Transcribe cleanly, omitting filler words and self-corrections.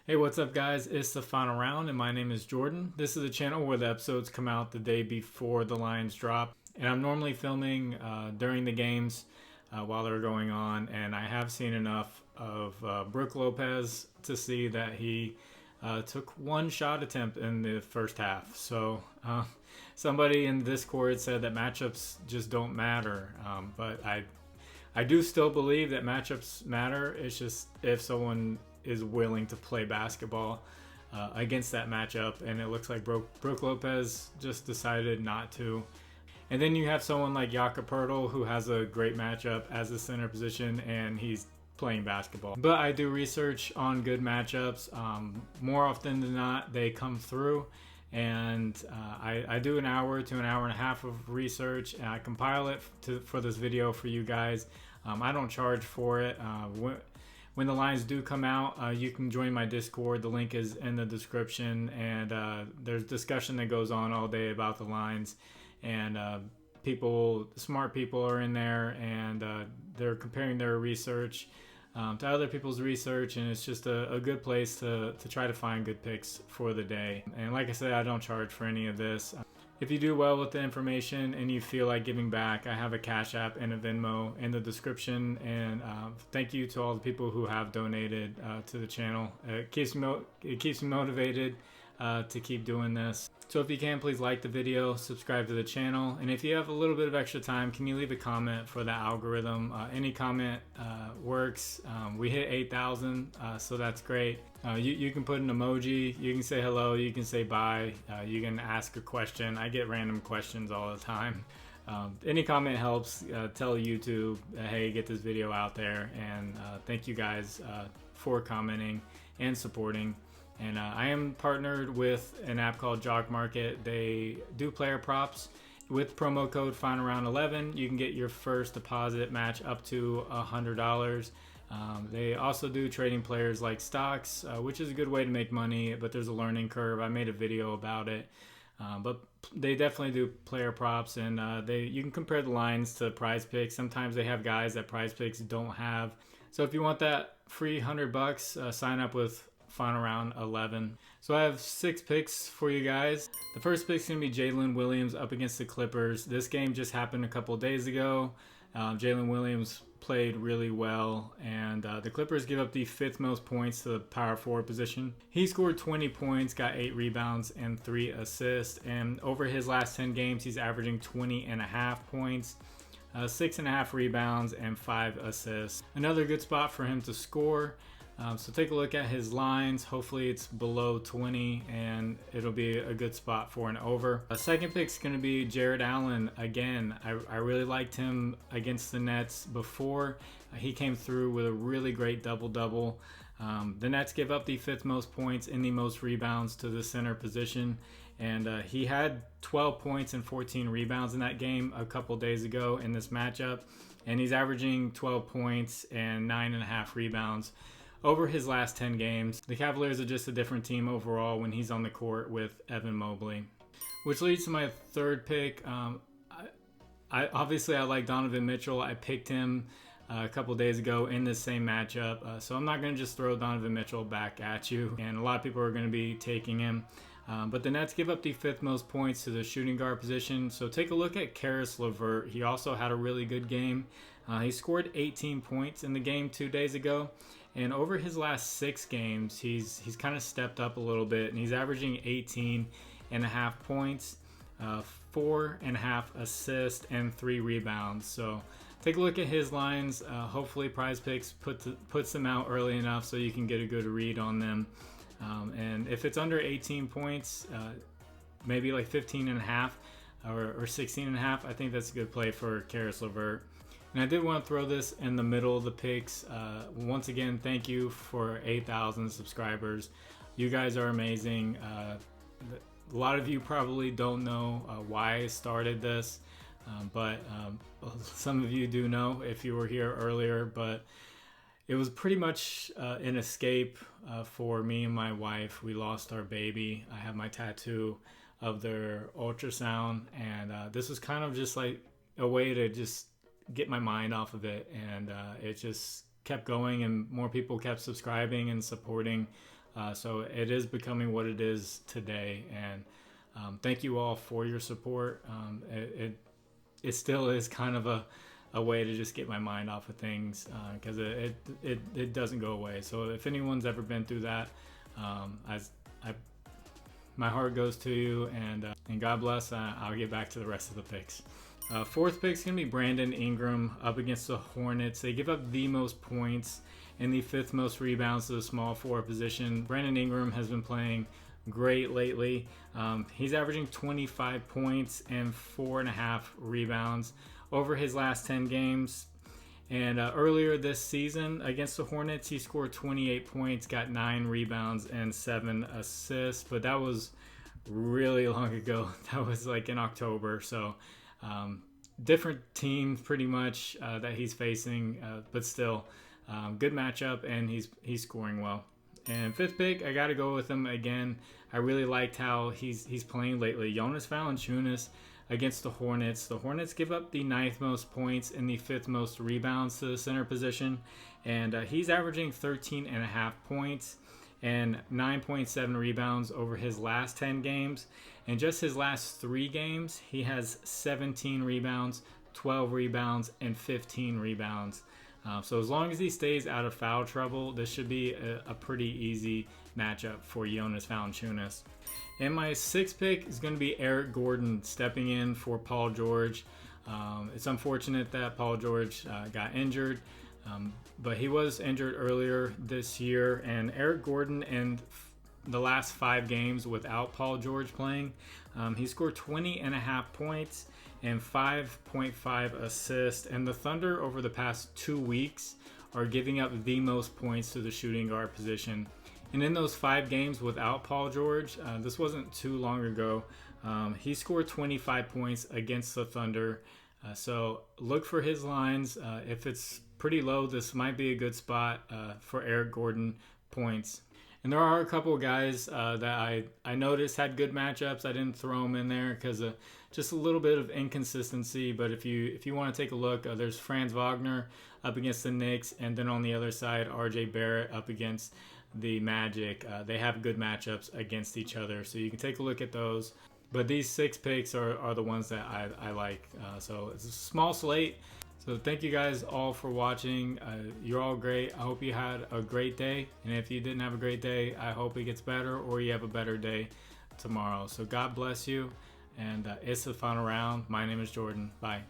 Hey, what's up, guys? It's the final round, and my name is Jordan. This is a channel where the episodes come out the day before the lines drop, and I'm normally filming during the games while they're going on, and I have seen enough of Brook Lopez to see that he took one shot attempt in the first half. So somebody in Discord said that matchups just don't matter, but I do still believe that matchups matter. It's just if someone is willing to play basketball against that matchup, and it looks like Brook Lopez just decided not to. And then you have someone like JOCKMKT who has a great matchup as a center position, and he's playing basketball. But I do research on good matchups. More often than not, they come through, and I do an hour to an hour and a half of research, and I compile it for this video for you guys. I don't charge for it. When the lines do come out, you can join my Discord. The link is in the description, and there's discussion that goes on all day about the lines, and smart people are in there, and they're comparing their research to other people's research, and it's just a good place to try to find good picks for the day. And like I said, I don't charge for any of this. If you do well with the information and you feel like giving back, I have a Cash App and a Venmo in the description. And thank you to all the people who have donated to the channel. It keeps me motivated to keep doing this. So if you can, please like the video, subscribe to the channel, and if you have a little bit of extra time, can you leave a comment for the algorithm? Any comment works. We hit 8,000, so that's great. You can put an emoji, you can say hello, you can say bye, you can ask a question. I get random questions all the time. Any comment helps. Tell YouTube, hey, get this video out there, and thank you guys for commenting and supporting. And I am partnered with an app called Jog Market. They do player props. With promo code FINALROUND11, you can get your first deposit match up to $100. They also do trading players like stocks, which is a good way to make money, but there's a learning curve. I made a video about it. But they definitely do player props, and you can compare the lines to Prizepicks. Sometimes they have guys that Prizepicks don't have. So if you want that free $100, sign up with Final Round 11. So I have 6 picks for you guys. The first pick is going to be Jalen Williams up against the Clippers. This game just happened a couple days ago. Jalen Williams played really well, and the Clippers give up the 5th most points to the power forward position. He scored 20 points, got 8 rebounds, and 3 assists, and over his last 10 games, he's averaging 20.5 points. 6.5 rebounds and 5 assists. Another good spot for him to score. So take a look at his lines. Hopefully it's below 20, and it'll be a good spot for an over. A second pick is going to be Jarrett Allen. Again, I really liked him against the Nets before. He came through with a really great double-double. The Nets give up the 5th most points and the most rebounds to the center position. And he had 12 points and 14 rebounds in that game a couple days ago in this matchup. And he's averaging 12 points and 9.5 rebounds over his last 10 games. The Cavaliers are just a different team overall when he's on the court with Evan Mobley. Which leads to my third pick. Obviously I like Donovan Mitchell. I picked him a couple days ago in this same matchup. So I'm not going to just throw Donovan Mitchell back at you. And a lot of people are going to be taking him. But the Nets give up the 5th most points to the shooting guard position. So take a look at Caris Levert. He also had a really good game. He scored 18 points in the game 2 days ago. And over his last 6 games, he's kind of stepped up a little bit, and he's averaging 18.5 points, 4.5 assists, and 3 rebounds. So take a look at his lines. Hopefully Prizepicks puts them out early enough so you can get a good read on them. And if it's under 18 points, maybe like 15.5 or 16.5, I think that's a good play for Caris Levert. And I did want to throw this in the middle of the picks. Once again, thank you for 8,000 subscribers. You guys are amazing. A lot of you probably don't know why I started this, but some of you do know if you were here earlier. But it was pretty much an escape for me and my wife. We lost our baby. I have my tattoo of their ultrasound, and this was kind of just like a way to just get my mind off of it, and it just kept going, and more people kept subscribing and supporting So it is becoming what it is today. And thank you all for your support. It still is kind of a way to just get my mind off of things, because it doesn't go away. So if anyone's ever been through that, my heart goes to you, and God bless. I'll get back to the rest of the picks. Fourth pick is going to be Brandon Ingram up against the Hornets. They give up the most points and the fifth most rebounds to the small forward position. Brandon Ingram has been playing great lately. He's averaging 25 points and 4.5 rebounds over his last 10 games. And earlier this season against the Hornets, he scored 28 points, got 9 rebounds, and 7 assists. But that was really long ago. That was like in October. So different team pretty much that he's facing, but still good matchup, and he's scoring well. And fifth pick, I got to go with him again. I really liked how he's playing lately. Jonas Valanciunas against the Hornets. The Hornets give up the 9th most points and the 5th most rebounds to the center position. And he's averaging 13.5 points and 9.7 rebounds over his last 10 games. And just his last 3 games, he has 17 rebounds, 12 rebounds, and 15 rebounds. So as long as he stays out of foul trouble, this should be a pretty easy matchup for Jonas Valanciunas. And my sixth pick is going to be Eric Gordon stepping in for Paul George. It's unfortunate that Paul George got injured, but he was injured earlier this year. And Eric Gordon, in the last 5 games without Paul George playing, he scored 20.5 points and 5.5 assists. And the Thunder over the past 2 weeks are giving up the most points to the shooting guard position. And in those 5 games without Paul George, this wasn't too long ago, he scored 25 points against the Thunder. So look for his lines. If it's pretty low, this might be a good spot for Eric Gordon points. And there are a couple of guys that I noticed had good matchups. I didn't throw them in there because just a little bit of inconsistency. But if you want to take a look, there's Franz Wagner up against the Knicks, and then on the other side, RJ Barrett up against the Magic. They have good matchups against each other, so you can take a look at those. But these 6 picks are the ones that I like. So it's a small slate. So thank you guys all for watching. You're all great. I hope you had a great day. And if you didn't have a great day, I hope it gets better or you have a better day tomorrow. So God bless you. And it's the final round. My name is Jordan. Bye.